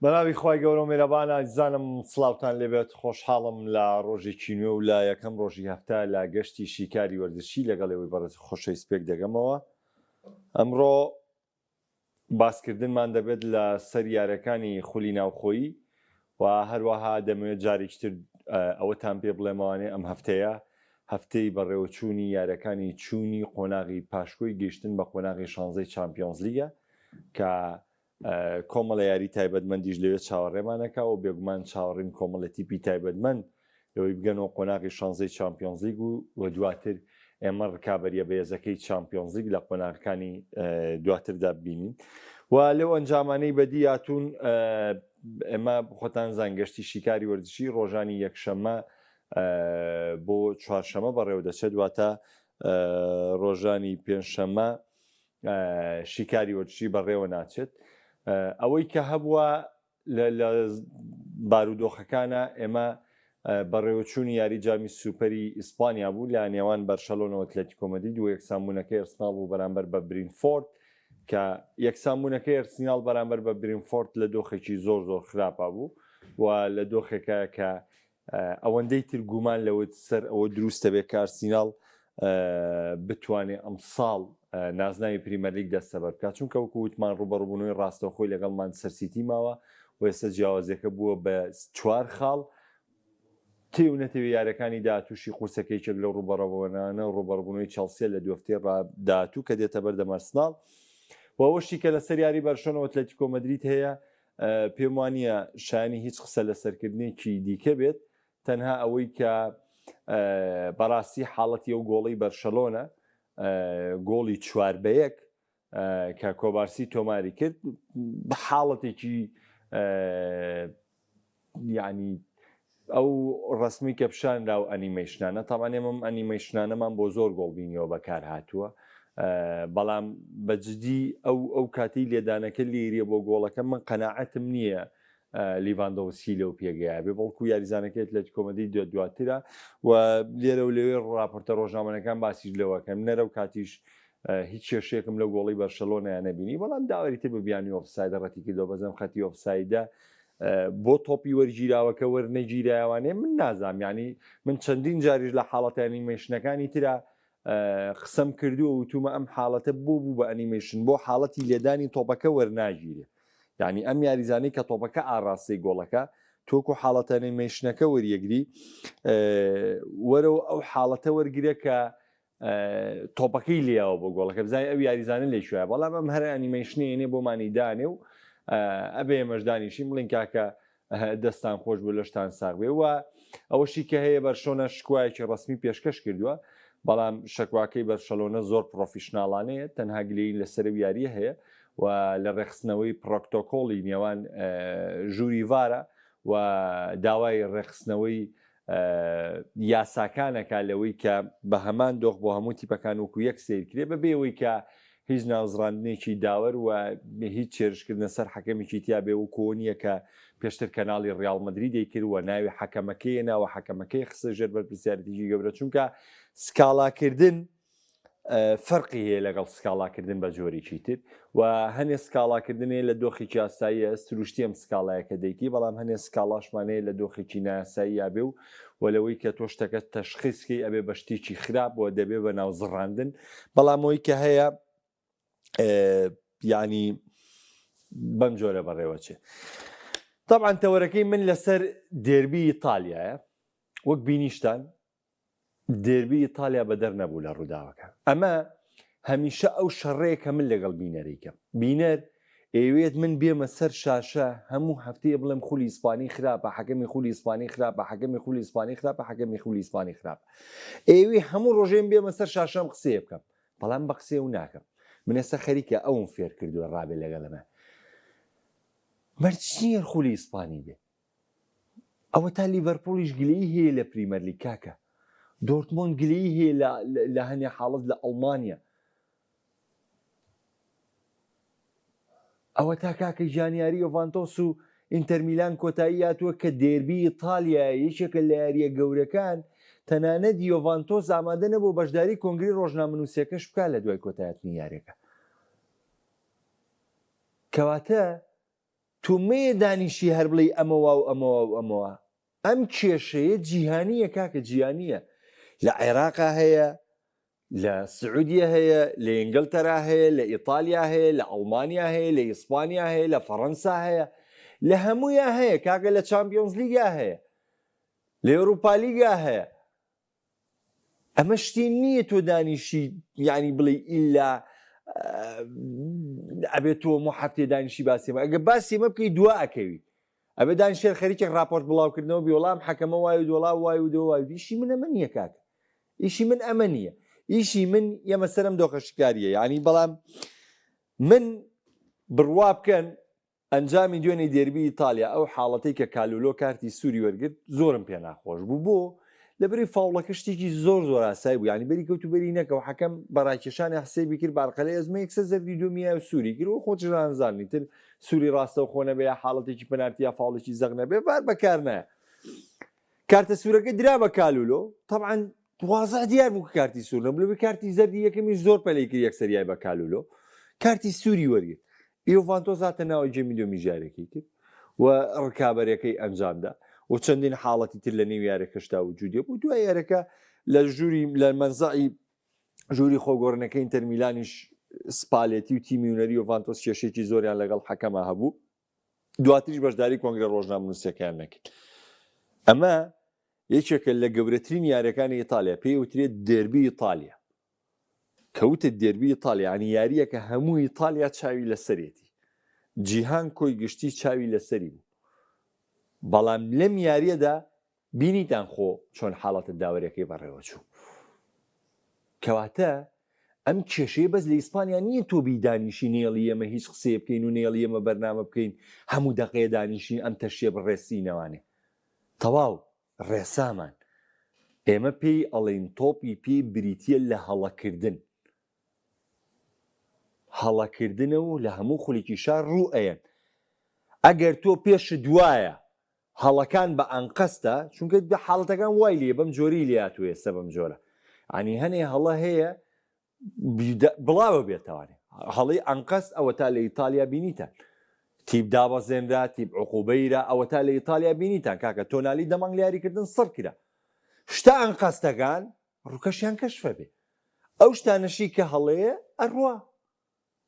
بەناوی خی گەورە و مێرەبانە زانم سلااوان لێبێت خۆشحاڵم لە ڕۆژێکی نوێ و لە یەکەم ڕۆژی هەفتە لە گەشتی شیکاری وەرزشی لەگەڵەوەی بەڕێز خۆشەی سپێک دەگەمەوە. ئەمڕۆ باسکردنمان دەبێت لە سەر یاریەکانی خولی ناوخۆیی و هەروەها دەمەوێت جارێکتر ئەوەتان پێ بڵێمەوانێ ئەم هەفتەیە هەفتەی بەڕێوەچوونی یاریەکانی چوونی قۆناغی پاشکۆی گەیشتن بە قۆناغی 16 چامپیۆنز لیگە کە کۆمەڵە یاری تایبەتمەندیش لەوێت چاوەڕێمانەکە و بێگومان چاوەڕین کۆمەڵەتیپی تایبەتمەند لەوەی بگەنەوە قۆناغی 16 چامپیۆنز لیگ و دواتر ئێمە ڕکابەریە بەهێزەکەی چامپیۆنز لیگ لە قۆناغەکانی دواتردا ببینین و لەو ئەنجامانەی بەدی هاتوون ئێمە خۆتان زانگەشتی شیکاری وەرزشی ڕۆژانی یەکشەمە بۆ چوارشەمە بەڕێوە دەچێت دواتە ڕۆژانی پێنجشەمە شیکاری وەرزشی بەڕێوە ناچێت. ئەوەی کە هەبووە لە بارودۆخەکانە ئێمە بەڕێوەچوونی یاری جامی سوپەری ئیسپانیا بوو لە نێوان بەرشەلۆنە و ئەتلێتیکۆ مەدرید و یەکسانبوونەکەی ئەرسناڵ بوو بەرامبەر بە برینفۆرد کە یەکسانبوونەکەی ئەرسناڵ بەرامبەر بە برینفۆرد لە دۆخێکی زۆر خراپە بوو و لە دۆخێکە کە ئەوەندەی تر گومان لەوە سەر ئەوە دروستە بێت کە ئەرسناڵ بتوانێت ئەم ساڵ نازناوی پریمەرلیگ دەستە بەر بکات چونکە وەکو وتمان ڕوبەڕووبوونەوەی ڕاستەوخۆی لەگەڵ مانچستەر سیتی ماوە و ئێستا جیاوازیەکە بووە بە 4 خاڵ تێو نەتەوێت یاریەکانی داهاتووشی قورسەکەیچێک لە ڕوبەڕەوەوانانە ڕوبەڕبوونەوەی چەلسیە لە دوفتەی داهاتوو کە دێتە بەردەم ئەرسناڵ و ئەوەشی کە لەسەر یاری بەرشەلۆنە و ئەتلێتیکۆ مەدرید هەیە پێم وانییە شایانی هیچ قسە لەسەرکردنێکی دیکە بێت تەنها ئەوەی کە بەڕاستی حاڵەتی ئەو گۆڵی بەرشەلۆنە گۆڵی 4-1 کە کۆبارسی تۆماری کرد بە حاڵەتێکی یعنی ئەو ڕسمی کە پیشانرا و ئەنیمەیشنانە تاوانێمەم ئەنیمەیشنانەمان بۆ زۆر گۆڵ بینیەوە بەکار هاتووە بەڵام بەجددی ئەو کاتی لێدانەکە لێریە بۆ گۆڵەکە من قەناعەتم نییە لیڤاندۆڤسکی لەو پێگەیە بێ بەڵکو یاریزانەکەی ئەتلێتیکۆ مەدرید دواترە و لێرە و لەوێ ڕاپۆرتە ڕۆژنامەکان باسیش لەوەکەم نەرە و کاتیش هیچ کێشەیەکم لە گۆڵی بەرشەلۆنە نەبینی بەڵام داوەری تر ببیانی ئۆفسایدە ڕەتی کردەوە بەزەم خەتی ئۆفسایدە بۆ تۆپی وەرگیراوەکە وەرنەگیرایوانێ من نازام ینی من چەندین جاریش لە حاڵەتە ئەنیمەیشنەکانی ترە قسەم کردووە وتومە ئەم حاڵەتە بوو بە ئەنیمەیشن بۆ حاڵەتی لێدانی تۆپەکە وەرناگیرێ یعنی ئەم یاریزانەی کە تۆپەکە ئاڕاستی گۆڵەکە تۆکو حاڵەتە ئەنیمەیشنەکە وەریەگری وەرەوە ئەو حاڵەتە وەرگرە کە تۆپەکەی لێەوە بۆ گۆڵەکە بزای ئەو یاریزانە لێ شوێ بەڵام ئەم هەر ئەنیمەیشنێنێ بۆ مانیدانێ و ئەبێ مەشدانیشی بڵین کاکە دەستان خۆش بۆ لەشتان ساغ بێ وە ئەوەشی کە هەیە بەرشۆنە شکوایەکی ڕسمی پێشکەش کردووە بەڵام شکواکەی بەرشەلۆنە زۆر پرۆفیشناڵانەیە تەنها گلەی لەسەر یاریە هەیە و لە ڕێخستنەوەی پرۆکتۆکۆڵی نێوان ژووری ڤارە و داوای ڕێخستنەوەی یاساکانەکە لەوەی کە بە هەمان دۆخ بۆ هەموو تیپەکان وەکو یەک سیرکرێ بەبێەوەی کە هیچ ناوزڕاندنێکی داوەر و هیچ چێرشکردنە سەر حەکەمێکی تیا بێ و کۆنیە کە پێشتر کەناڵی ڕیاڵ مەدرید دەیکردووە ناوی حەکەمەکەی ناوە حەکەمەکەی خسە ژێر بەرپرسیارەتیی گەورە چونکە سکاڵاکردن فەرقی هەیە لەگەڵ سکاڵاکردن بە جۆرێکی تر و هەنێ سکاڵاکردنێ لە دۆخێکی یاساییە سروشتی ئەم سکاڵایەکە دەیکی بەڵام هەنێ سکاڵاشمانەیە لە دۆخێکی نایاسایی یابێ و لەوەی کە تۆ شتەکە تەشخیصکەی ئەبێ بە شتێکی خراپ بۆ دەبێ بە ناو زڕاندن بەڵام ئەوەی کە هەیە ینی بەم جۆرە بەڕێوەچێ طبعا تەوەرەکەی من لەسەر دێربی ئیتالیایە وەک بینیشتان دێربی ئیتالیا بەدەر نەبوو لە ڕووداوەکە ئەمە هەمیشە ئەو شەڕەیەکە من لەگەڵ بینەرێکم بینەر ئەوێت من بێمە سەر شاشە هەموو هەفتەیە بڵێم خولی ئیسپانی خراپە حەکەمی خولی ئیسپانی خراپە حەکەمی خولی ئیسپانی خراپە حەکەمی خولی ئیسپانی خراپە ئێوێ هەموو ڕۆژێم بێمە سەر شاشەم قسێ بکەم بەڵام بە قسێ و ناکەم من ئێستا خەریکە ئەوم فێر کردووە ڕابێ لەگەڵەمە مەرجنیە خولی ئیسپانی بێ ئەوە تا لیڤەرپۆلیش گلەی هەیە لە پریمەرلیگ کاکە دۆرتمۆند گلەی هەیە لە هەنێ حاڵەت لە ئەڵمانیا ئەوە تا کاکە ژانیاری یۆڤانتۆس و ئینتەرمیلان کۆتایی هاتووە کە دێربی ئیتالیا یەکێکە لە یاریە گەورەکان تەنانەت یۆڤانتۆس ئامادە نەبوو بەشداری کۆنگری ڕۆژنامەنووسیەکەش بکات لە دوای کۆتاییاتنی یاریەکە کەواتە تومەیە دانیشی هەر بڵێ ئەمەوە و ئەمەوە و ئەمەوە. ئەم کێشەیە جیهانیە کاکە، جیهانیە. لە عێراقا هەیە، لە سعودیە هەیە، لە ئینگلتەرا هەیە، لە ئیتالیا هەیە، لە ئەڵمانیا هەیە، لە ئیسپانیا هەیە، لە فەڕەنسا هەیە، لە هەموویە هەیە کاکە، لە چامپیۆنز لیگا هەیە، لە ئەوروپا لیگا هەیە. ئەمە شتێ نییە تۆ دانیشی یعنی بڵێ ئیلا ئەبێت تۆ هەموو هەفتێ دانیشی باسیمە. ئەگە باسیمە بکەی دوا ئەکەوی، ئەبێ دانیشێر خەریکێک راپۆرت بڵاوکردنەوە بێوەڵام حەکەمە وای و دۆڵا وای و دۆ وای. ئیشی من ئەمە نییە کاکە، ئیشی من ئەمە نییە. ئیشی من ئێمە سەرم دۆخەشکاریە. یعنی بەڵام من بڕوا بکەن ئەنجامی دوێنێ دێربی ئیتالیا ئەو حاڵەتەی کە کالولۆ کارتی سووری وەرگرت زۆرم پێ ناخۆش بوو. بۆ لەبەری فاوڵەکە شتێکی زۆر زۆر ئاسایی بوو. ینی بەری کەوت و بەری نەکەوە حەکەم بەڕاکێشانی حسێبی کرد بارقەلەی ئەزمە یەکسە زەردی دومیە و سووری کرد و خۆتیانزانانی تر سووری ڕاستە و خۆنە بێ حاڵەتێکی پەنارتیا فاڵێکی زەغ نەبێ بار بەکار نایە. کارتە سوورەکە درا بە کالولۆ طبعاً واضح دیار بوو کارتی سوور نەبوو. کارتی زەردی یەکەمیش زۆر پەلەی کرد یەکسەریای بە کالولۆ، کارتی سووری وەرگرت. ئیۆڤانتۆس هاتە ناوی جێمی دۆمیژارێکی کرد و ڕکابەرەکەی ئەنجامدا و چەندین حاڵەتی تر لە نێو یارەکەشتا وجودێ بوو. دوای یارەکە لە ژووری لە مەنزەعی ژووری خۆگۆڕنەکەی ئینتەر میلانیش سپالێتی و تیمی هونەری ئۆڤانتۆس کێشێکی زۆریان لەگەڵ حەکەما هەبوو. دواتریش بەشداری کۆنگرە ڕۆژنامەنووسیەکان نەکرد. ئەمە یەکێکە لە گەورەترین یاریەکانی ئیتالیا، پێی وترێت دێربی ئیتالیا. کەوتە دێربی ئیتالیا ینی یاریەکە هەموو ئیتالیا چاوی لەسەرێتی، جیهان کۆی گشتی چاوی لەسەری بوو. بەڵام لەم یاریەدا بینیتان خۆ چۆن حاڵەتە داوەریەکەی بەڕێوە چوو. کەواتە ئەم کێشەیە بەس لە ئیسپانیا نییە تۆ بیدانیشی نێڵی ئێمە هیچ قسێ بکەین و نێڵی ئێمە بەرنامە بکەین هەموو دەقەیە دانیشین ئەم تەشێ بڕێسینەوانێ. تەواو ڕێسامان. ئێمە پێی ئەڵێن تۆپی پێی بریتیە لە هەڵەکردن. هەڵەکردنە و لە هەموو خولێکی شار ڕوو ئەیەن. ئەگەر تۆ پێش دوایە هەڵەکان بە ئەنقەستە، چونکە حاڵەتەکان وای لێ بەم جۆری لێات و ئێستا بەم جۆرە ئەنی هەنێ هەڵە هەیە بڵاوە بێتەوانێ. هەڵی ئەنقەست ئەوە تا لە ئیتالیا بینیتان، تیب دابەزێنرا، تیب عقوبەیرە، ئەوە تا لە ئیتالیا بینیتان کاکە تۆنالی دەمانگ لیاریکردن سڕ کرا. شتا ئەنقەستەکان ڕووکەشیان کەشفە بێ. ئەو شتانەشی کە هەڵەیە ئەڕوا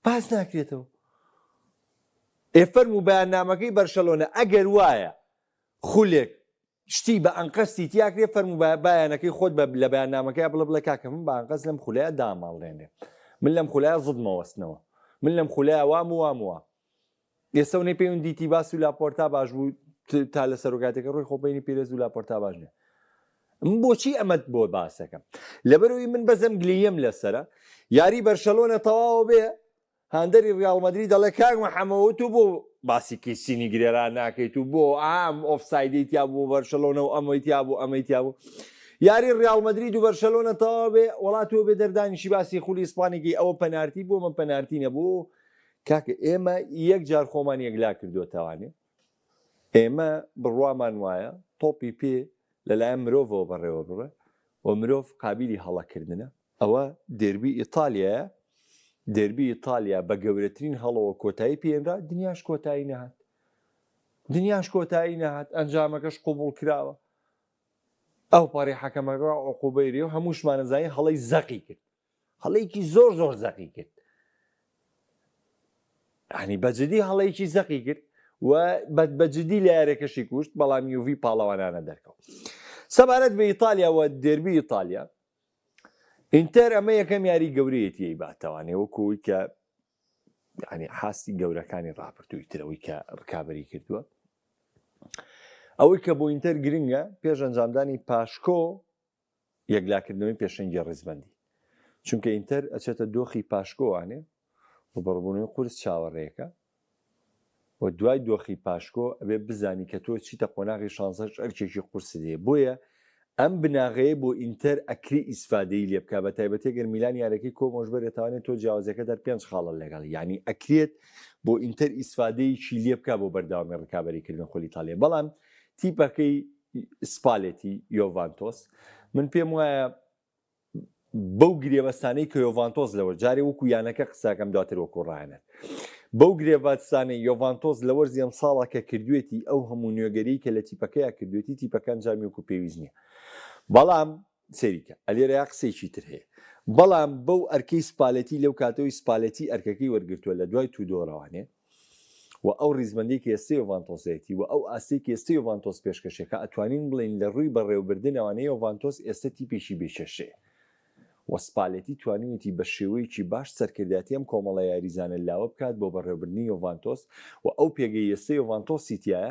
باز ناکرێتەوە. ئێفەرموو بەیاننامەکەی بەرشەلۆنە ئەگەر وایە خولێک شتی بە ئەنقەستی تیاکرێ فەرموو بایانەکەی خۆت لە بەیاننامەکەی بڵێ کاکە من بە ئەنقەست لەم خولایە داماڵێنێ، من لەم خولایە زدمەوەستنەوە، من لەم خولایە وام واموە. ئێستا و نەی پێیون دیتی باس و لاپۆرتا باش بوو تا لە سەرۆکاتێکە ڕۆی خۆپەینی پێرێز و لاپۆرتا باش نیە. بۆچی ئەمەت بۆ باسەکەم؟ لەبەرەوەی من بەزەم گلیم لەسرە یاری بەرشەلۆنە تەواو بێ هەندەری ڕیاڵ مەدرید دەڵێ کاک مەحەمەوە تو بۆ باسی کیسینی گرێران ناکەیت و بۆ ئام ئۆفسایدی تیا بوو بەرشەلۆنە و ئەمەی تیا بوو ئەمەی تیا بوو. یاری ڕیاڵ مەدرید و بەرشەلۆنە تەواو بێ وڵاتەوە بێ دەردانیشی باسی خولی ئیسپانێکی ئەوە پەنارتی بۆ من پەنارتی نەبوو. کاکە ئێمە یەک جار خۆمان یەکلا کردووەتەوانێ. ئێمە بڕوامان وایە تۆپی پێ لەلایەن مرۆڤەوە بەڕێوە بڕێ و مرۆڤ قابلی هەڵەکردنە. ئەوە دێربی ئیتالیایە. دێربی ئیتالیا بە گەورەترین هەڵەوە کۆتایی پێێنرا، دنیاش کۆتایی نەهات. دنیاش کۆتایی نەهات، ئەنجامەکەش قوبوڵ کراوە. ئەو پارەی حەکەمەکە عقوبەیری و هەمووشمانەزانی هەڵەی زەقی کرد، هەڵەیەکی زۆر زۆر زەقی کرد. ینی بەجددی هەڵەیەکی زەقی کرد و بەجددی لە یارێکەشی کوشت، بەڵام یوڤی پاڵەوانانە دەرکەوت. سەبارەت بە ئیتالیا و دێربی ئیتالیا، ئینتەر ئەمە یەکەم یاری گەورەیەتی باتەوانێ وەکوی کە ینی حاستی گەورەکانی ڕاپرتووی ترەوەی کە ڕکابەری کردووە. ئەوەی کە بۆ ئینتەر گرنگە پێش ئەنجامدانی پاشکۆ یەکلاکردنەوەی پێشەنگی ڕێزبەندی، چونکە ئینتەر ئەچێتە دۆخی پاشکۆوانێ و بەڕبوونەوەی قورس چاوەڕێیەکە و دوای دۆخی پاشکۆ ئەبێ بزانی کە تۆ چیتە قۆناغی 16 ئەرکێکی قورس دێ. بۆیە ئەم بناغەیە بۆ ئینتەر ئەکری ئیسفادەی لێ بکە، بە تایبەتی گەر میلان یارەکەی کۆمۆژبەر دەتوانێت تۆ جیاوازەکە دەر 5 خاڵە لەگەڵ، یعنی ئەکرێت بۆ ئینتەر ئیسفادەیەکی لێ بکە بۆ بەرداوامی ڕکابەریکردن خۆلی ئیتالیا. بەڵام تیپەکەی سپالێتی یۆڤانتۆس من پێم وایە بەو گرێوەستانەی کە یۆڤانتۆس لەوە جارێ وەکو یانەکە قساکەم دواتر وەکو ڕایەنێت بەو گرێڤاتسانەی یۆڤانتۆس لە وەرزی ئەم ساڵە کە کردوێتی ئەو هەموو نوێگەری کە لە تیپەکەیە کردوێتی تیپەکان جامیوەکو پێویست نییە بەڵام سەریکە ئەلێرە یا قسەیکی تر هەیە بەڵام بەو ئەرکەی سپالەتی لەو کاتەوەی سپالەتی ئەرکەکەی وەرگرتووە لە دوای تودۆڕەوانێ و ئەو ریزبندێکی ئێستا یۆڤانتۆسێتی و ئەو ئاستێکی ئێستا یۆڤانتۆس پێشکەشەکە ئەتوانین بڵین لە ڕووی بەڕێوەبردنەوەی یۆڤانتۆس ئێستا تیپێکی بێشەشێ وەسپالەتی توانیویەتی بە شێوەیەکی باش سەرکرداتی ئەم کۆمەڵە یاریزانە لاوە بکات بۆ بەڕێوەبردننی یۆڤانتۆس و ئەو پێگەی ئێستا یۆڤانتۆسی تایە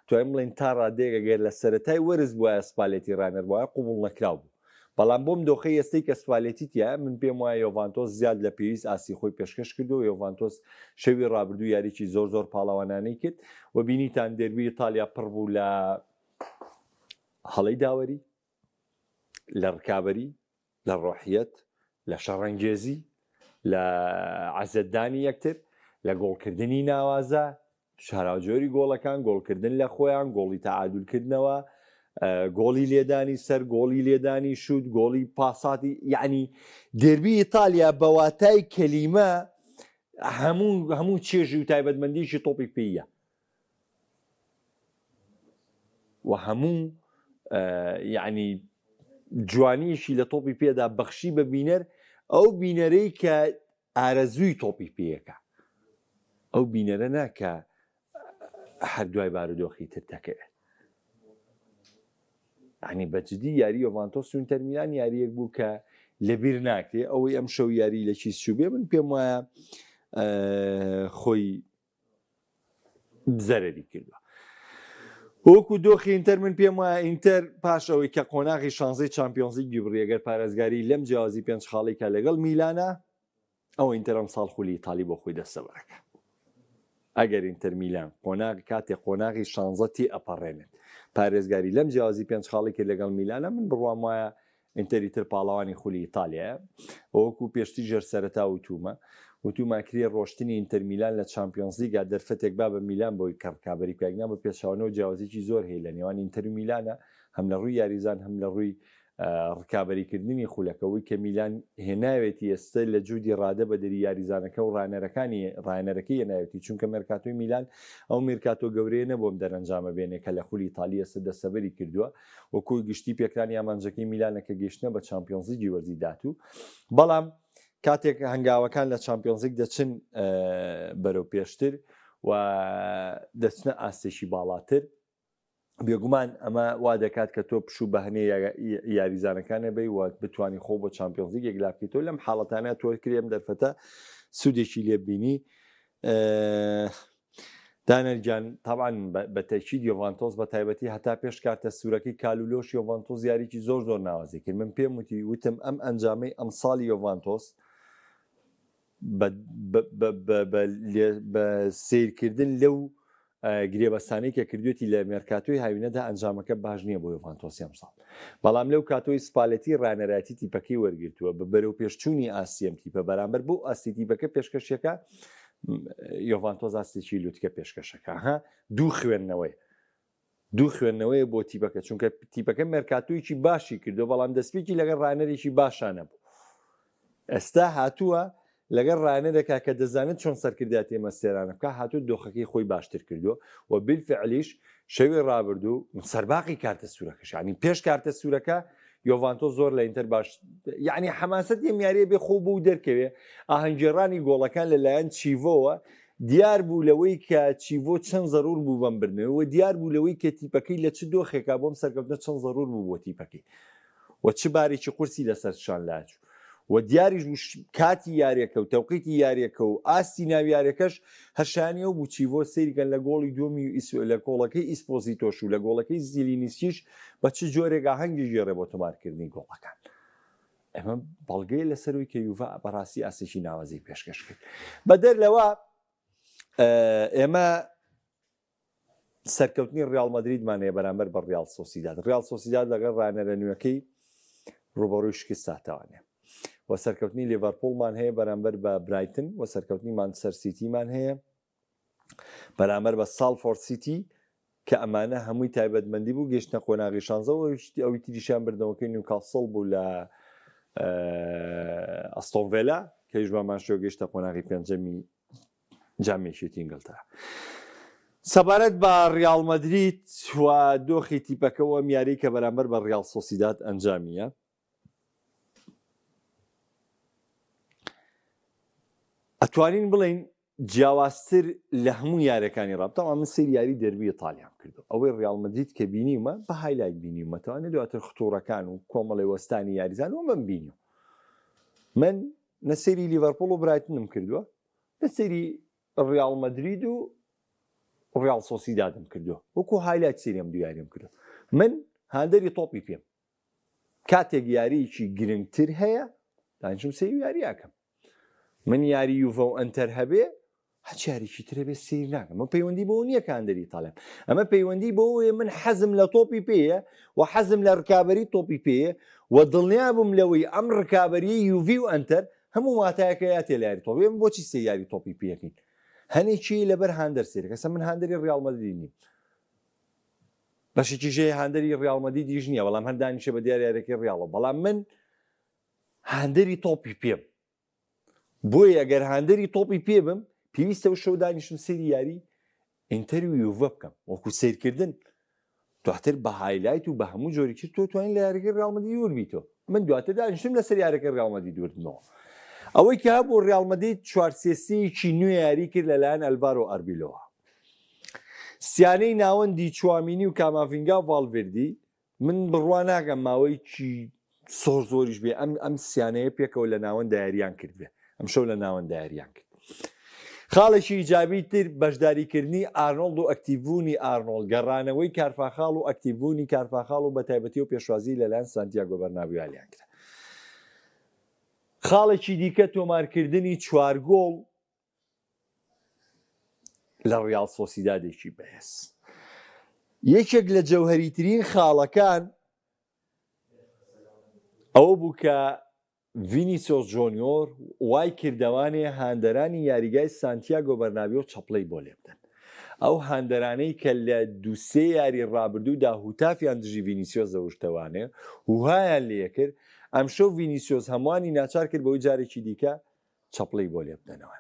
توانین بڵین تا ڕادێگەگەر لە سەرەتای وەرز بووە سپالەتی ڕانەر وایە قوبوڵ نەکراو بوو بەڵام بۆم دۆخی ئێستەی کە سپالەتی تایە من پێم وایە یۆڤانتۆس زیاد لە پێویست ئاسی خۆی پێشکەش کردو و یۆڤانتۆس شەوی ڕابردوو یاریی زۆر پاڵەوانانەی کرد و بینیتان دەربی ئیتالیا پڕ بوو لە هەڵەی داوەری لە ڕکابەری لە ڕۆحیەت لە شەڕەنگێزی لە عەزەتدانی یەکتر لە گۆڵکردنی ناوازە شاراجۆری گۆڵەکان گۆڵکردن لە خۆیان گۆڵی تەعادولکردنەوە گۆڵی لێدانی سەر گۆڵی لێدانی شوت گۆڵی پاساتی یعنی دەربی ئیتالیا بەواتای کەلیمە هەموو چێژی و تایبەتمەندیشی تۆپی پێیە و هەموو یعنی جوانیشی لە تۆپی پێدا بەخشی بە بینەر ئەو بینەرەی کە ئارەزووی تۆپی پێیەکە ئەو بینەرە ناکە هەردوای بارودۆخی تر دەکەوێت ینی بەجددی یاری یۆڤانتۆس و ئینتەر میلان یاریەک بوو کە لەبیر ناکرێ ئەوەی ئەم شەو یاری لە چی سوبێ من پێم وایە خۆی زەرری کردووە وەکو دۆخی ئینتەر من پێم وایە ئینتەر پاش ئەوەی کە قۆناغی شانزەی چامپیۆنز لیگ بڕیەگەر پارێزگاری لەم جیاوازی پێنج خاڵێکە لەگەڵ میلانە ئەو ئینتەر ئەم ساڵ خولی ئیتالی بۆ خۆی دەستەوەرەکە ئەگەر ئینتەر میلان کاتێک قۆناغی شانزەتی ئەپەڕێنێت پارێزگاری لەم جیاوازی پێنج خاڵێکی لەگەڵ میلانە من بڕوام وایە ئینتەری تر پاڵەوانی خولی ئیتالیایە وەکو پێشتی ژێر سەرەتا وتوماکرێ ڕۆشتنی ئینتەر میلان لە چامپیۆنز لیگا دەرفەتێک با بە میلان بۆی کەڕکابەری پێگنا بە پێشاوانەوە جیاوازێکی زۆر هەیە لە نێوان ئینتەر و میلانە هەم لە ڕووی یاریزان هەم لە ڕووی ڕکابەریکردنی خولەکەوەی کە میلان هێناوێتی ئێستا لە جوودی ڕادە بە دەری یاریزانەکە و ڕانەرەکەی هێناوێتی چونکە مێرکاتۆی میلان ئەو مێرکاتۆ گەورەیە نەبووم دەرەنجامە بێنێ کە لە خولی ئیتالی ئێستا دەستەبەری کردووە وەکوی گشتی پێکرانی ئامانجەکەی میلانەکە گەیشتنە بە چامپیۆنز لیگی وەرزی داتوو بەڵام کاتێک هەنگاوەکان لە چامپیۆنز لیگ دەچن بەرەو پێشتر و دەچنە ئاستێکی باڵاتر بێگومان ئەمە وا دەکات کە تۆ پشوو بەهنێ یاریزانەکانە بی و بتوانانی خۆ بۆ چامپیۆنز لیگ یەکلا بکەیتەوە لەم حاڵەتانە تۆ کرێم دەرفەتە سوودێکی لێبینی دانەرجان تاوان بە تەکید یۆڤانتۆس بە تایبەتی هەتا پێش کارتە سوورەکەی کالولۆش یۆڤانتۆس یاریی زۆر ناوازی کرد من پێم وتم ئەم ئەنجامەی ئەم ساڵی یۆڤانتۆس بە سیرکردن لەو گرێبەستانەی کە کردوێتی لە مێرکاتۆی هاوینەدا ئەنجامەکە باش نییە بۆ یۆڤانتۆسی ئەم ساڵ بەڵام لەو کاتۆی سپالەتی ڕانەراتی تیپەکەی وەرگرتووە بە بەرەو پێشچوونی ئاسیەم تیپە بەرامبەر بۆ ئاسی تیپەکە پێشکەشەکە یۆڤانتۆس ئاستێکی لوتکە پێشکەشەکە دوو خوێندنەوەی بۆ تیپەکە چونکە تیپەکە مێرکاتۆیکی باشی کردو بەڵام دەستپێکی لەگەڵ ڕانەرێکی باشانە بوو ئێستا هاتووە لەگەڵ ڕانەرێکا کە دەزانێت چۆن سەرکرداتی ئێمە سێرانە بکە هاتوو دۆخەکەی خۆی باشتر کردووە و بالفعلیش شەوی ڕابردوو سەرباقی کارتە سوورەکەش ینی پێش کارتە سوورەکە یۆڤانتۆس زۆر لە ئینتەر باش یعنی حەماسەت یاریە بێ خۆ بوو دەرکەوێ ئاهەنگێڕانی گۆڵەکان لەلایەن چیڤۆوە دیار بوو لەوەی کە چیڤۆ چەند زەرور بوو بەم برنەوە دیار بوو لەوەی کە تیپەکەی لە چ دۆخێکا بۆم سەرکەوتنە چەند زەرور بوو بۆ تیپەکەی و چ بارێکی قورسی لەسەر شان لاچوو و دیاریش کاتی یاریەکە و تەوقیتی یاریەکە و ئاستی ناویارەکەش هەشانیە و بوو چیڤۆ سەیریکەن لە گۆڵی دومی لە گۆڵەکەی ئیسپۆزیتۆش و لە گۆڵەکەی زیلینیسکیش بە چ جۆرێک ئاهەنگی ژێڕێ بۆ تۆمارکردنی گۆڵەکان ئەمە بەڵگەی لەسەروی کە یوڤا بەڕاستی ئاسێکی ناوازی پێشکەش کرد بە دەرلەوە ئێمە سەرکەوتنی ڕیال مەدریدمان هەیە بەرامبەر بە ڕیال سۆسیداد لەگەڵ ڕانەرە نوێەکەی ڕوبەڕووی شکستاتەوانێ و سەرکەوتنی لیڤەرپۆڵمان هەیە بەرامبەر بە برایتن و سەرکەوتنی مانچستەر سیتیمان هەیە بەرامبەر بە سالفۆرد سیتی کە ئەمانە هەمووی تایبەتمەندی بوو گەیشتنە قۆناغی شانزەوە ئەوی تریشان بردنەوەکەی نیوکاسڵ بوو لە ئەستۆن ڤیلا کە هیچ بامان شێوە گەیشتە قۆناغی پێنجەمی جامێشێتی ئینگلترا. سەبارەت بە ڕیاڵ مەدریت و دۆخی تیپەکەەوە میاری کە بەرامبەر بە ڕیاڵ سۆسیداد ئەنجامیە. ئەتوانین بڵین جیاوازتر لە هەموو یاریەکانی ڕابطەوە من سەیری یاری دەربی ئیتالیام کردو. ئەوەی ڕیاڵ مەدریت کە بینیمە بە هایلایت بینیمەتەوانێت دواتر خطوڕەکان و کۆمەڵی وەستانی یاریزان و من بینیوە. من نەسەری لیڤەرپۆڵ و برایتنم کردووە، نەسەری ڕیاڵ مەدرید و ڕیاڵ سۆسیدادم کردووە، وەکو هایلایت سەریم دوو یاریم کردو. من هاندەری تۆپی پێم کاتێک یارییکی گرنگتر هەیە دانیشم سەیری یاریاکەم. من یاری یوڤە و ئەنتەر هەبێ هەچ یاریکی ترە بێ سیر ناکەم. ئەمە پەیوەندی بەوە نییە کە هەندەری ئیتاڵیام، ئەمە پەیوەندی بەوەیە من حەزم لە تۆپی پێیە و حەزم لە ڕکابەری تۆپی پێیە و دڵنیا بووم لەوەی ئەم ڕکابەریە یوڤی و ئەنتەر هەموو واتایەکە یا تێ لە یاری تۆپی. ئێمە بۆچی سێ یاری تۆپی پێەکەین؟ هەنێکی لەبەر هاندەر سێرە کەسە من هاندەری ڕیاڵ مەدرید نیم، بەشێکی ژێ هاندەری ڕیاڵ مەدریدیش نییە، بەڵام هەر دانیشە بە دیار یارەکەی ڕیاڵەوە، بەڵام من هاندەری تۆپی پێم. بۆیە ئەگەر هاندەری تۆپی پێ بم پێویستە شەو دانیشم سەیری یاری ئینتەر و یوڤە بکەم وەکو سیرکردن، دواتر بە هایلایت و بە هەموو جۆری کرد تۆ توانین لە یاریەکەی ڕیاڵ مەدرید دوور بیتەوە. من دواتر دانیشتم لەسەر یاریەکەی ڕیاڵ مەدرید دووربمەوە. ئەوەی کە هەبوو ڕیاڵ مەدرید 4-3-3 نوێ یاری کرد لەلایەن ئەلڤارۆ ئەربیلۆوە. سیانەی ناوەندی چوامینی و کاماڤینگا و ڤالڤێردی من بڕوا ناکەم ماوەیەکی زۆریش بێ ئەم سیانەیە پێکەوە لە ناوەندە یاریان کرد بێ، ئەم شەو لە ناوەندە یاریان کرد. خاڵێکی ئیجابی تر بەشداریکردنی ئارنۆڵد و ئەکتیڤبوونی ئارنۆڵد، گەڕانەوەی کارفاخاڵ و ئەکتیڤبوونی کارفاخاڵ و بەتایبەتی و پێشوازی لەلایەن سانتیاگۆ بەرنابیو کرد. خاڵێکی دیکە تۆمارکردنی 4 گۆڵ لە ڕیاڵ سۆسیدادێکی بەهێز. یەکێک لە جەوهەریترین خاڵەکان ئەوە بوو کە ڤینیسیۆس جۆنیۆر وای کردەوانێ هاندەرانی یاریگای سانتیاگۆ بەرنابیۆ چەپڵەی بۆ لێ بدەن. ئەو هاندەرانەی کە لە دووسێ یاری ڕابردوودا هوتافیان دژی ڤینیسیۆس دەوشتەوانێ وهایان لێ کرد، ئەم شەو ڤینیسیۆس هەمووانی ناچار کرد بەوەی جارێکی دیکە چەپڵەی بۆ لێ بدەنەوە.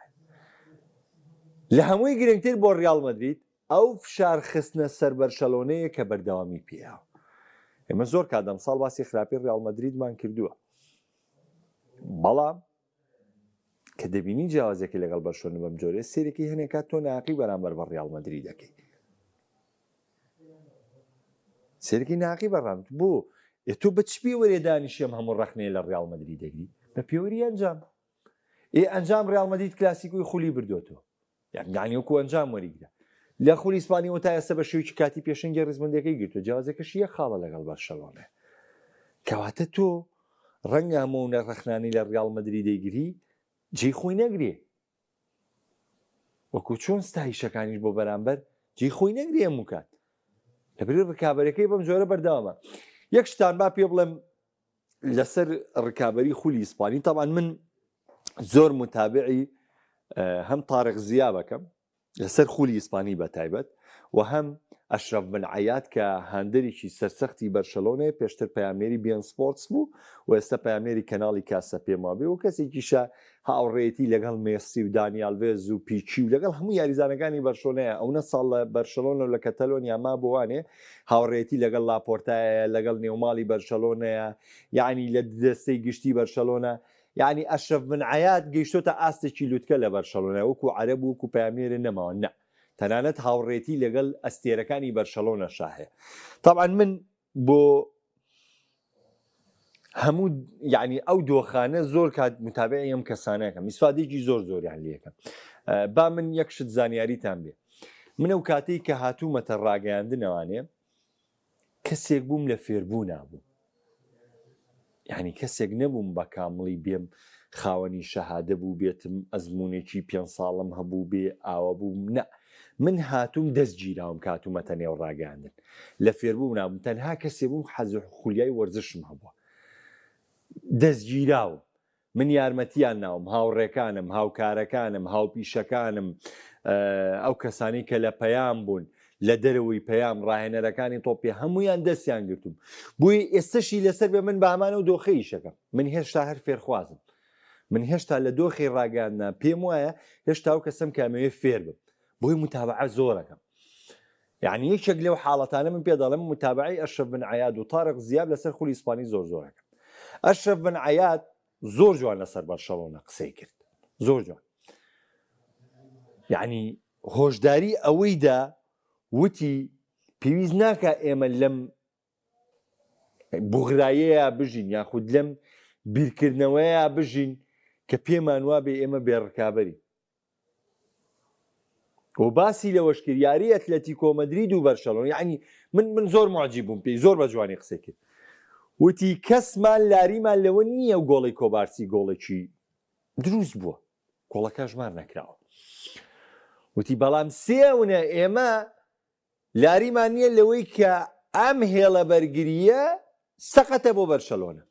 لە هەمووی گرنگتر بۆ ڕیاڵ مەدرید ئەو فشار خستنە سەر بەرشەلۆنەیە کە بەردەوامی پێیاوە. ئێمە زۆر کادەم ساڵ باسی خراپی ڕیاڵ مەدریدمان کردووە، بەڵام کە دەبینی جیاوازێکی لەگەڵ بەرشەلۆنە بەم جۆرە سێرێکی هەنێکات تۆ ناقی بەرامبەر بە ڕیاڵ مەدرید دەکەی، سێرێکی ناقی بەڕام بۆ تۆ بە چ پێوەرێ دانیشێم هەموو ڕەخنەیە لە ڕیاڵ مەدرید دەگری؟ بە پێوەری ئەنجام. ئەنجام ڕیاڵ مەدرید کلاسیکۆی خولی بردوێتەوە، یانگانیوەکو ئەنجام وەریگرە لە خولی ئیسپانیەوە تا ئێستا بە شێوەیەکی کاتی پێشەنگی ڕیزمەندەکەی گرتووە، جیاوازەکەش یەک خاڵە لەگەڵ بەرشەلۆنە. کەواتە تۆ ڕەنگە هەموو ڕەخنانی لە ڕیاڵ مەدرید دەیگری جێی خۆی نەگرێ، وەکو چۆن ستایشەکانیش بۆ بەرامبەر جێی خۆی نەگرێ هەموو کات لەبەری ڕکابەرەکەی بەم جۆرە بەردەوامە. یەک شتان با پێ بڵێم لەسەر ڕکابەری خولی ئیسپانی، تەبعاً من زۆر متابعی هەم تارق زیا بەکەم لەسەر خولی ئیسپانی بە تایبەت و هەم ئەشرەف بن عەیاد کە هاندەرێکی سەرسەختی بەرشەلۆنەیە، پێشتر پەیامنێری بیان سپۆرتس بوو و ئێستا پەیامنێری کەناڵی کاسە پێما بێ و کەسێکیشە هاوڕێتی لەگەڵ مێسی و دانیال ڤێز و پیچی و لەگەڵ هەموو یاریزانەکانی بەرشەلۆنەیە. ئەوە ساڵ لە بەرشەلۆنە و لە کەتەلۆنیا ما بوانێ هاوڕێتی لەگەڵ لاپۆرتایە، لەگەڵ نێوماڵی بەرشەلۆنەیە، یعنی لە دەستەی گشتی بەرشەلۆنە. یعنی ئەشرەف بن عەیاد گەیشتۆتە ئاستێکی لوتکە لە بەرشەلۆنە، وەکو عەرەب وەکو پەیامنێرە نەماوە، نە تەنانەت هاوڕێتی لەگەڵ ئەستێرەکانی بەرشەلۆنە شاهەیە. طبعاً من بۆ هەموو یعنی ئەو دۆخانە زۆر کات متابعی ئەم کەسانەکەم، میسفادێکی زۆر زۆریان لێکم. با من یەک شت زانیاریتان بێ، من ئەو کاتەی کە هاتوومەتە ڕاگەیاندنەوانێ کەسێک بووم لە فێربوو نابوو، یعنی کەسێک نەبووم بە کامڵی بێم خاوەنی شەهادە بوو بێتم ئەزمونێکی 5 ساڵم هەبوو بێ ئاوە بووم، نە من هاتووم دەست گیراوم کاتومەتە نێو ڕاگەاندن لە فێربوو نابووم، تەنها کەسێ بووم حەزە خولیای وەرزشم هەبووە، دەستگیراوم، من یارمەتیان ناوم، هاوڕێکانم، هاوکارەکانم، هاوپیشەکانم، ئەو کەسانی کە لە پەیام بوون لە دەرەوەی پەیام ڕاهێنەرەکانی تۆپی هەمویان دەستیان گرتوم. بۆی ئێستاشی لەسەر بێ من بە هەمانە و دۆخەیشەکەم، من هێشتا هەر فێرخوازم، من هێشتا لە دۆخی ڕاگەاندنا پێم وایە هێشتا ئەو کەسم کامەوێ فێر بم بۆی متابعە زۆرەکەم یعنی یەکێک لەو حاڵەتانە من پێ دەڵێم متابعەی ئەشرەف بن عەیاد و تارق زیاب لەسەر خولی ئیسپانی زۆرەکەم ئەشرەف بن عەیاد زۆر جوان لەسەر بەرشەلۆنە قسەی کرد زۆر جوان یعنی هۆشداری ئەوەیدا وتی پێویست ناکە ئێمە لەم بوغرایەیە بژین یاخود لەم بیرکردنەوەیە بژین کە پێمان وا بێ ئێمە بێڕکابەری و باسی لەوەش کرد یاری ئەتلەتیکۆ مەدرید و بەرشەلۆنە یعنی من زۆر معجب بووم پێی زۆر بە جوانی قسەی کرد وتی کەسمان لاریمان لەوە نییە و گۆڵی کۆبارسی گۆڵێکی دروست بووە گۆڵەکە ژمار نەکراوە وتی بەڵام سێونە ئێمە لاریمان نییە لەوەی کە ئەم هێڵە بەرگریە سەقەتە بۆ بەرشەلۆنە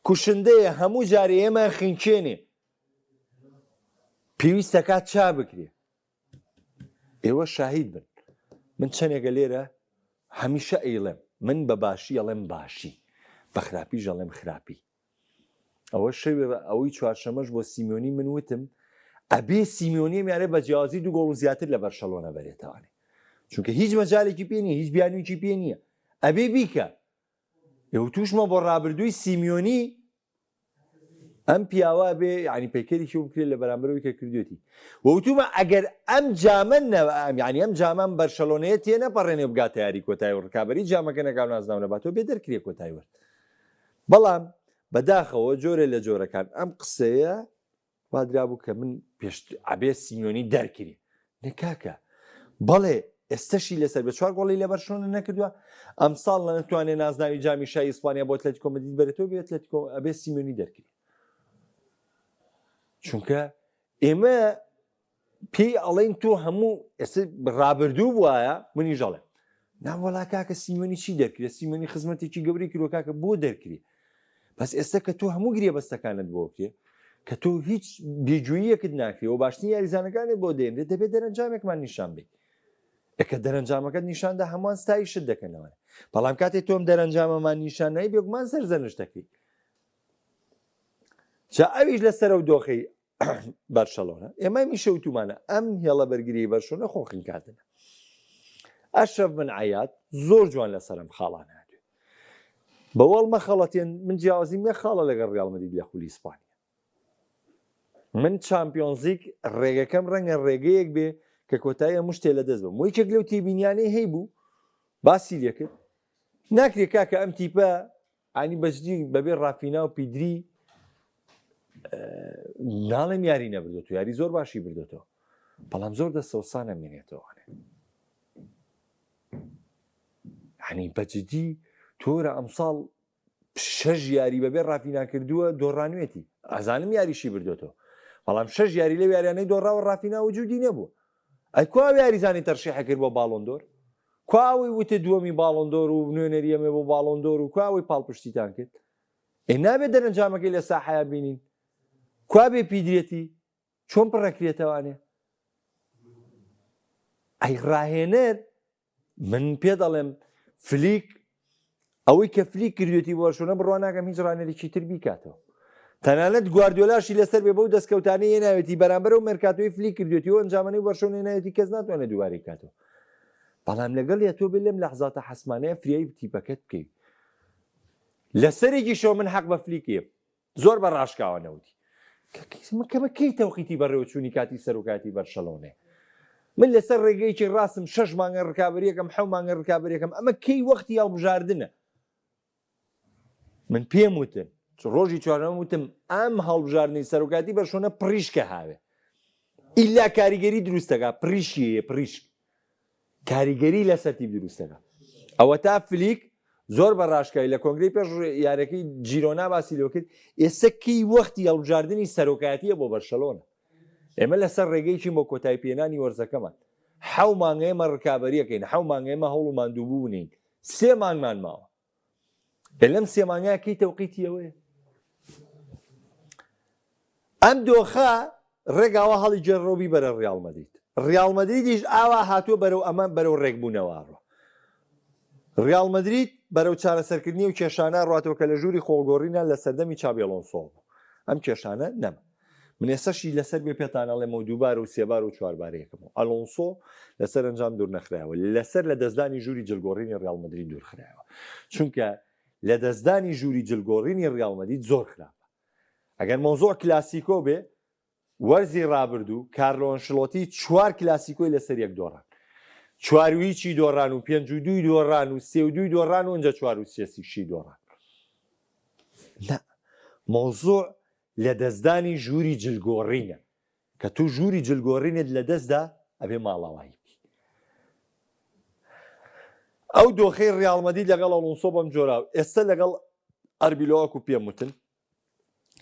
کوشندەیە هەموو جارێ ئێمە خینچێنێ پێویستەکات چا بکرێ ئێوە شاهید بن من چەندێکە لێرە هەمیشە ئەیڵێم من بە باشی ئەڵێم باشی بە خراپی ژەڵێم خراپی ئەوە شەوێ ئەوەی چوارشەمەش بۆ سیمیۆنی من وتم ئەبێ سیمیۆنی میارێ بە جیازی 2 گۆڵ و زیاتر لە بەرشەلۆنە بەرێتەوانێ چونکە هیچ مەجالێکی پێ نییە هیچ بیانویکی پێ نییە ئەبێ بیکە ئێوە توشمە بۆ ڕابردووی سیمیۆنی ئەم پیاوە بێ ینی پەیکەرێکی بکرێت لە بەرامبەرەوەی کە کردوێتی وەوتومە ئەگەر ئەم جامە ینی ئەم جامان بەرشەلۆنەیە تێ نەپەڕێنێ بگاتە یاری کۆتایی و ڕکابەری جامەکە نەگاو نازناو نەباتەوە بێ دەرکرێ کۆتایی وەرد بەڵام بەداخەوە جۆرە لە جۆرەکان ئەم قسەیە وادرابوو کە من پێش ئەبێ سیمیۆنی دەرکری نەکاکە بەڵێ ئێستەشی لەسەر بە 4 گۆڵی لە بەرشەلۆنە نەکردووە ئەم ساڵ لە نەتوانێت نازناوی جامی شای ئیسپانیا بۆ ئەتلەتیکۆ مەدرید بەرێتەوە بێ ئەتلەتیکۆ ئەبێ سیمیۆنی دەرکری چونکە ئێمە پێی ئەڵێن تۆ هەموو ڕابردوو بووایە منی ژەڵێ ناوەڵا کاکە سیمیۆنی چی دەرکرێت سیمیۆنی خزمەتێکی گەوری کردوە کاکە بۆ دەرکری بەس ئێستا کە تۆ هەموو گرێ بەستەکانت بۆ بکرێ کە تۆ هیچ بێجوویەکت ناکرێەوە باشترین یاریزانەکانت بۆ دێنرێت دەبێت دەرەنجامێکمان نیشان بێت ئەکە دەرەنجامەکەت نیشاندا هەمووان ستایی شت دەکەنەوە بەڵام کاتێک تۆم دەرەنجامەمان نیشان نایی بێگومان سەرزەنش دەکەی جا ئەویش لەسەر و دۆخی بەرشەلۆنە ئێمە میشەوتومانە ئەم هێڵە بەرگری بەرشەلۆنە خۆخین کاتنە ئەشرەف بن عەیاد زۆر جوان لەسەرم خاڵان هاتوێت بەوەڵمە خەڵەتێن من جیاوازیم یە خاڵە لەگەڵ ڕیال مەدرید لە خولی ئیسپانیا من چامپیۆنز لیگ ڕێگەکەم ڕەنگە ڕێگەیەک بێ کە کۆتایی هەموو شتێ لە دەست بم وەیەکێک لەو تێبینیانەی هەیبوو باسی لێ کرد ناکرێ کاکە ئەم تیپە ئانی بەجدی بەبێ ڕافینا و پیدری ناڵێم یاری نەبردێتەوە یاری زۆر باشی بردێتەوە بەڵام زۆر دەستەوسان نەمێنێتەوەوانێ ینی بەجددی تۆرە ئەمساڵ 6 یاری بەبێ ڕافینا کردووە دۆڕانوێتی ئازانم یاریشی بردێتەوە بەڵام 6 یاری لەو یاریانەی دۆڕاوە ڕافینا وجودی نەبووە ئەی کوا یاریزانی تەرشیح کرد بۆ باڵۆندۆر کواوی وتە دووەمی باڵۆندۆر و نوێنەری ئەمێ بۆ باڵۆندۆر و کواوی پاڵپشتیتان کرد نابێت دەرەنجامەکەی لە ساحەیە بینین کوا بێ پیدرێتی چۆن پڕەکرێتەوانێ ئەی ڕاهێنەر من پێ دەڵێم فلیک ئەوەی کە فلیک کردوێتی بۆشۆنە بڕوان ناکەم هیچ ڕانەرێکی تر بیکاتەوە تەنانەت گواردیۆلاشی لەسەر بێ بەو دەستکەوتانەی هێناوێتی بەرامبەر و مێرکاتۆی فلیک کردوێتی و ئەنجامەی بەرشەلۆنە هێناوێتی کەس ناتوانێت دووبارەی کاتەوە بەڵام لەگەڵ تۆ بێ لەم لەحزاتە حەسمانەیە فریای تیپەکەت بکەیت لەسەرێکی شەو من حەق بە فلیکێ زۆر بە ڕاشکاوانەوتی کەمە کەی تەوقیتی بەڕێوەچوونی کاتی سەر و کاتی بەرشەلۆنێ من لەسەر ڕێگەیەکی ڕاستم 6 مانگە ڕکابەریەکەم 7 مانگە ڕکابەریەکەم ئەمە کەی وەختی هەڵبژاردنە من پێم وتن ڕۆژی چوارەمە وتم ئەم هەڵبژاردنەی سەرۆکاتی بەرشەلۆنە پڕیشکە هاوێ ئیلا کاریگەری دروستەکە پڕیشیە پڕیشک کاریگەری لەسەر تیپ دروستەکە ئەوە تا فلیک زۆر بە ڕاشکایی لە کۆنگرەی پێش یارەکەی جیرۆنا باسی لەوە کرد ئێستا کەی وەختی هەڵبژاردنی سەرۆکاتیە بۆ بەرشەلۆنە ئێمە لەسەر ڕێگەیکی بۆ کۆتایی پێنانی وەرزەکەمان 7 مانگە ئێمە ڕکابەریەکەین 7 مانگە ئێمە هەوڵ و ماندووبوو بوونین 3 مانگمان ماوە لەم 3 مانگەیە کەی تەوقیتی ئەوەیە ئەم دۆخە ڕێگاوە هەڵی جێڕۆبی بەرە ڕیال مەدرید ڕیال مەدریدیش ئاوا هاتووە بەرەو ئەمە بەرەو ڕێکبوونەوەڕۆ ڕیال مەدرید بەرەو چارەسەرکردنی و کێشانە ڕاتەوە کە لە ژووری خۆڵگۆڕینە لە سەردەمی چابی ئەلۆنسۆ ئەم کێشانە نەما من ئێستاشی لەسەر بێ پێتانەڵێمە و دووبار و سێبار و چواربارەیەکەمەوە ئەلۆنسۆ لەسەر ئەنجام دوور نەخرایەوە لەسەر لە دەستدانی ژووری جلگۆڕینی ڕیال مەدرید دوور خرایەوە چونکە لە دەستدانی ژووری جلگۆڕینی ڕیال مەدرید زۆر خراپە ئەگەر مۆزۆع کلاسیکۆ بێ وەرزی ڕابردوو کارلۆ ئەنشلۆتی 4 کلاسیکۆی لەسەر یەک دۆڕان 4 دۆڕان و 5 دۆڕان و 3 دۆڕان و ئەنجە 4 دۆڕان مۆزۆع لە دەستدانی ژووری جلگۆڕینە کە تو ژووری جلگۆڕینت لە دەستدا ئەبێ ماڵاوایی ئەو دۆخەی ڕیال مەدرید لەگەڵ ئەلۆنسۆ بەم جۆرا ئێستا لەگەڵ ئەربیلۆوەکو پێم وتن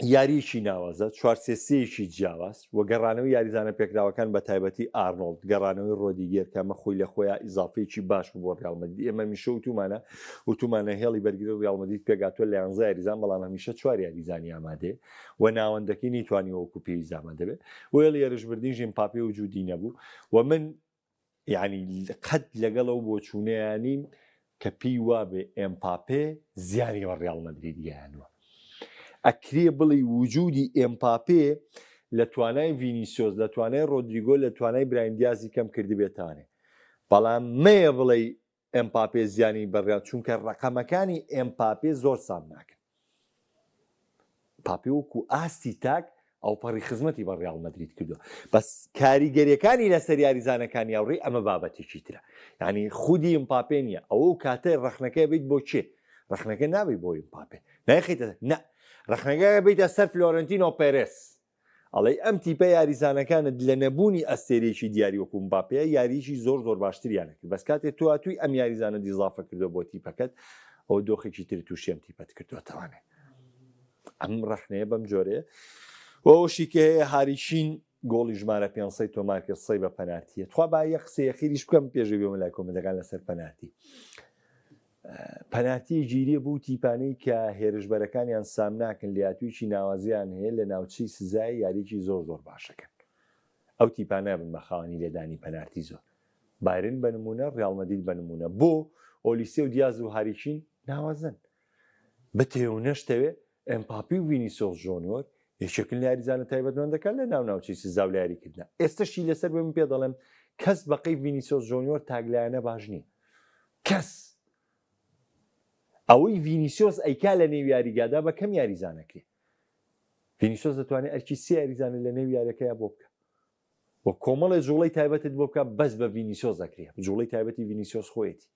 یاریشی ناوازە 4-3-3یشی جیاواز و گەڕانەوەی یاریزانە پێکراوەکان بە تایبەتی ئارنۆڵد گەڕانەوەی ڕۆدیگەر کەمە خۆی لە خۆیان ئیزافەیەکی باش بۆ ڕیال مەدرید ئێمە میشە وتومانە هێڵی بەرگری ڕیال مەدرید پێگاتوە لە 11 یاریزان بەڵام هەمیشە 4 یاریزانی ئامادێ و ناوەندەکەی نەیتوانی وەکو پێویست ئامادە بێت وێڵی هێرشبردنیش ئێمپاپێ وجودی نەبوو و من یعنی قەت لەگەڵ ئەو بۆچوونەیانیم کە پێی وابێ ئێمپاپێ زیانی بە ڕیال مەدرید گەیاندووە ئەکرێ بڵی وجودی ئێمپاپێ لە توانای ڤینیسیۆس لە توانای ڕۆدریگۆ لە توانای برایم دیازی کەم کردی بێتانێ بەڵام مەیە بڵێ ئێمپاپێ زیانی بەڕیال چونکە ڕقەمەکانی ئێمپاپێ زۆر سام ناکەن پاپێ وەکو ئاستی تاک ئەو پەڕی خزمەتی بە ڕیال مەدرید کردووە بەس کاریگەریەکانی لەسەر یاریزانەکانی هاوڕێی ئەمە بابەتێکی ترە یعنی خودی ئێمپاپێ نییە ئەوە کاتە ڕەخنەکەی بیت بۆ چێ ڕەخنەکە نابێت بۆ ئێمپاپێ نایخیتە نە ڕەخنەکە بیتە سەر فلۆرنتینۆ پێرێس ئەڵێ ئەم تیپە یاریزانەکانت لە نەبوونی ئەستێرێکی دیاری وەکو مباپێ یاریشی زۆر باشتریانە کرد بەس کاتێک تۆ هاتووی ئەم یاریزانە دیزافە کردو بۆ تیپەکەت ئەو دۆخێکی تر تووشێم تیپەت کردوەتەوانێ ئەم ڕەخنەیە بەم جۆرەیە وەشی کە هەیە هاریشین گۆڵی ژمارە 500 تۆمارکرد سەی بە پەنارتیە توا با یە قسەیە خیریش بکەم پێشەوی بێمە لای کۆمنتەکان لەسەر پەنارتی پەنارتی گیریە بوو تیپانەی کە هێرشبەرەکانیان سام ناکەن لاتویشی ناوازیان هەیە لە ناوچەی سزای یاریکی زۆر باشەکەن ئەو تیپانە بن بە خاوەنی لێدانی پەنارتی زۆر بایرن بە نمونە ڕیال مەدرید بە نمونە بۆ ئۆلیسێ و دیاز و هاریشین ناوازن بەتێو نەشتەوێ ئەمپاپی و ڤینیسیۆس جۆنیۆر یەکێکن لە یاریزانە تایبەتمەندەکان لە ناوچەی سزا و لە یاریکردنە ئێستاشی لەسەر بە من پێ دەڵێم کەس بەقەی ڤینیسیۆس جۆنیۆر تاگلایەنە باش نییە کەس ئەوەی ڤینیسیۆس ئەیکا لە نێو یاریگادا بە کەم یاریزانەکەی ڤینیسیۆس دەتوانێت ئەرکی 3 یاریزانە لە نێو یاریەکەیە بۆ بکە وە کۆمەڵی جوڵەی تایبەتت بۆ بکە بەس بە ڤینیسیۆس دەکرێ جوڵەی تایبەتی ڤینیسیۆس خۆیەتی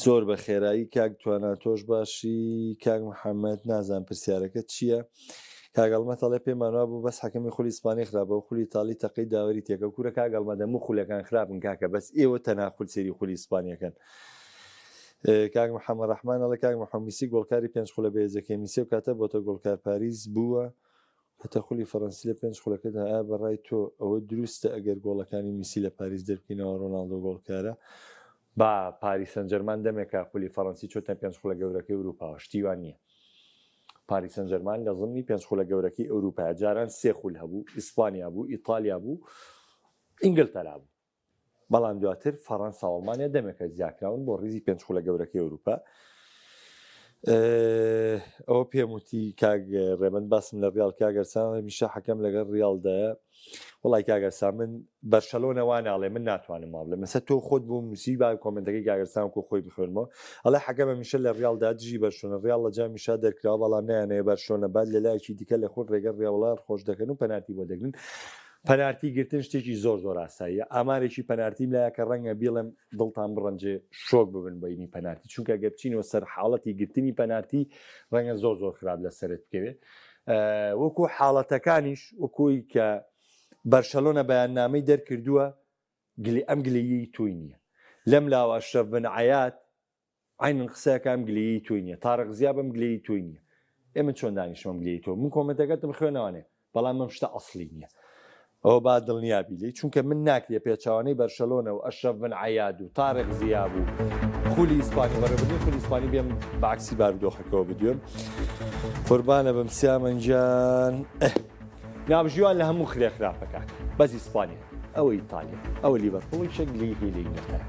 زۆر بە خێرایی کاک توانە تۆش باشی کاک محەممەد نازان پرسیارەکە چییە کاگەڵمەتەڵێ پێمانوا بوو بەس حەکەمی خولی ئیسپانی خراپە و خولی تاڵی تەقەی داوەری تێکە کورە کاگەڵمەدە و خولەکان خراپن کاکە بەس ئێوە تەناخول سێری خولی ئیسپانیەکەن کاک محەممەد ڕەحمان ئەڵێ کاک محەممیسی گۆڵکاری 5 خولە بەهێزەکەی میسێ و کاتە بۆتە گۆڵکار پاریس بووە هەتە خولی فەڕەنسی لە 5 خولەکەدا ئایا بەڕای تۆ ئەوە دروستە ئەگەر گۆڵەکانی میسی لە پاریس دەربکەینەوە ڕۆناڵدۆ گۆڵکارە با پاریس سەن جەرمان دەمێکە خولی فەڕەنسی چۆتە 5 خولە گەورەکەی ئەوروپاوە شتیوان نییە پاریس سەن جەرمان لە زمانی 5 خولە گەورەکەی ئەوروپا جاران 3 خول هەبوو ئیسپانیا بوو ئیتالیا بوو ئینگلتەرا بوو بەڵام دواتر فەڕەنسا و ئەڵمانیا دەمێکە زیاکراون بۆ ڕیزی 5 خولە گەورەکەی ئەوروپا ئەوە پێم وتی کاک ڕێبەند باسم لە ڕیال کاگەرسان میشە حەکەم لەگەڵ ڕیالدایە وڵای کاگەرسان من بەرشەلۆنەوە ناڵێ من ناتوانم ماڵێ مەسە تۆ خۆت بوو موسی با کۆمنتەکەی کاگەرسان و خۆی بخوێنمەوە ئەڵێ حەکەمە میشە لە ڕیالدا دژی بەرشۆنە ڕیال لە جا میشا دەرکراوە بەڵام نایانەیە بەرشۆنە بعد لە لایەکی دیکە لە خۆت ڕێگە ڕێوەڵار خۆش دەکەن و پەنارتی بۆ دەگرن پەنارتی گرتن شتێکی زۆر ئاساییە ئامارێکی پەنارتیم لایە کە ڕەنگە بیڵێم دڵتان بڕەنجێ شۆک ببن بەینی پەنارتی چونکە گە بچینەوە سەر حاڵەتی گرتنی پەنارتی ڕەنگە زۆر خراپ لەسەرت بکەوێت وەکو حاڵەتەکانیش وەکوی کە بەرشەلۆنە بەیاننامەی دەرکردووە ئەم گلەیی توی نییە لەم لاوە ئەشرەف بن عەیاد عینن قسەکەم گلەیی توی نییە تارق زیاب ئەم گلەیی توی نییە ئێمە چۆن دانیشتم گلەیی تۆ من کۆمنتەکەتم خوێنەوەنێ بەڵام ئەم شتە ئەسڵی نییە ئەوە با دڵنیابی لێ چونکە من ناکرێ پێچوانەی بەرشەلۆنە و ئەشرەف بن عەیاد و تارق زیاب و خولی ئیسپانی بەڕێوەبردنی خولی ئیسپانی بێم باکسی بارودۆخەکەەوە بدوێم قوربانە بم سیامەنجان نابژیوان لە هەموو خرێ خراپەکان بەس ئیسپانیا ئەوە ئیتالیا ئەوە لیڤەرپوڵی شەکلی هێلەی نەتەرە